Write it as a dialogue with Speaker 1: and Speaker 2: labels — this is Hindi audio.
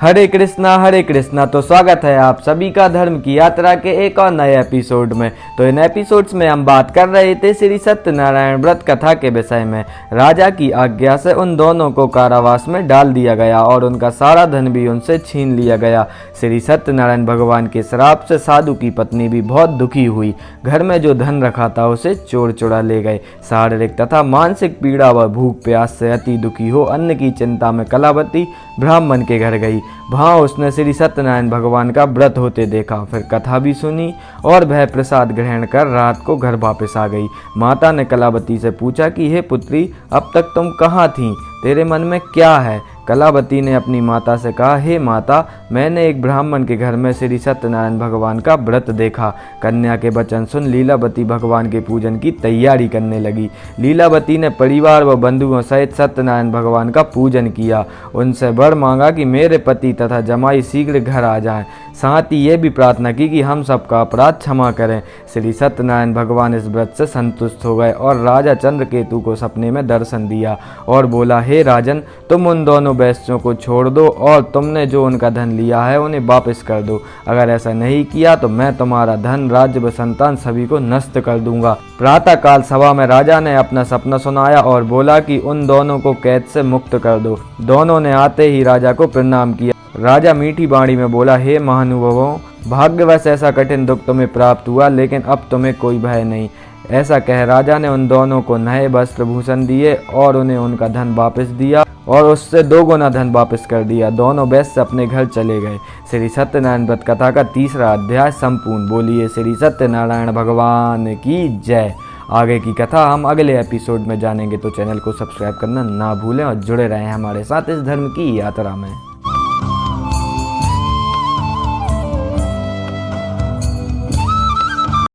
Speaker 1: हरे कृष्णा। तो स्वागत है आप सभी का धर्म की यात्रा के एक और नए एपिसोड में। तो इन एपिसोड्स में हम बात कर रहे थे श्री सत्यनारायण व्रत कथा के विषय में। राजा की आज्ञा से उन दोनों को कारावास में डाल दिया गया और उनका सारा धन भी उनसे छीन लिया गया। श्री सत्यनारायण भगवान के श्राप से साधु की पत्नी भी बहुत दुखी हुई। घर में जो धन रखा था उसे चोर चुरा ले गए। शारीरिक तथा मानसिक पीड़ा व भूख प्यास से अति दुखी हो अन्न की चिंता में कलावती ब्राह्मण के घर गई। वहाँ उसने श्री सत्यनारायण भगवान का व्रत होते देखा, फिर कथा भी सुनी और वह प्रसाद ग्रहण कर रात को घर वापस आ गई। माता ने कलावती से पूछा कि हे पुत्री, अब तक तुम कहाँ थीं? तेरे मन में क्या है? कलावती ने अपनी माता से कहा, हे माता, मैंने एक ब्राह्मण के घर में श्री सत्यनारायण भगवान का व्रत देखा। कन्या के वचन सुन लीलावती भगवान के पूजन की तैयारी करने लगी। लीलावती ने परिवार व बंधुओं सहित सत्यनारायण भगवान का पूजन किया। उनसे वर मांगा कि मेरे पति तथा जमाई शीघ्र घर आ जाएं। साथ ही ये भी प्रार्थना की कि हम सबका अपराध क्षमा करें। श्री सत्यनारायण भगवान इस व्रत से संतुष्ट हो गए और राजा चंद्रकेतु को सपने में दर्शन दिया और बोला, हे राजन, तुम उन दोनों वैश्यों को छोड़ दो और तुमने जो उनका धन लिया है उन्हें वापस कर दो। अगर ऐसा नहीं किया तो मैं तुम्हारा धन, राज्य व संतान सभी को नष्ट कर दूंगा। प्रातः काल सभा में राजा ने अपना सपना सुनाया और बोला कि उन दोनों को कैद से मुक्त कर दो। दोनों ने आते ही राजा को प्रणाम किया। राजा मीठी वाणी में बोला, हे महानुभावों, भाग्यवश ऐसा कठिन दुख तुम्हें प्राप्त हुआ, लेकिन अब तुम्हें कोई भय नहीं। ऐसा कह राजा ने उन दोनों को नए वस्त्र भूषण दिए और उन्हें उनका धन वापस दिया और उससे 2 गुना धन वापस कर दिया। दोनों वैश्य अपने घर चले गए। श्री सत्यनारायण व्रत कथा का 3रा अध्याय संपूर्ण। बोलिए श्री सत्यनारायण भगवान की जय। आगे की कथा हम अगले एपिसोड में जानेंगे, तो चैनल को सब्सक्राइब करना ना भूलें और जुड़े रहें हमारे साथ इस धर्म की यात्रा में।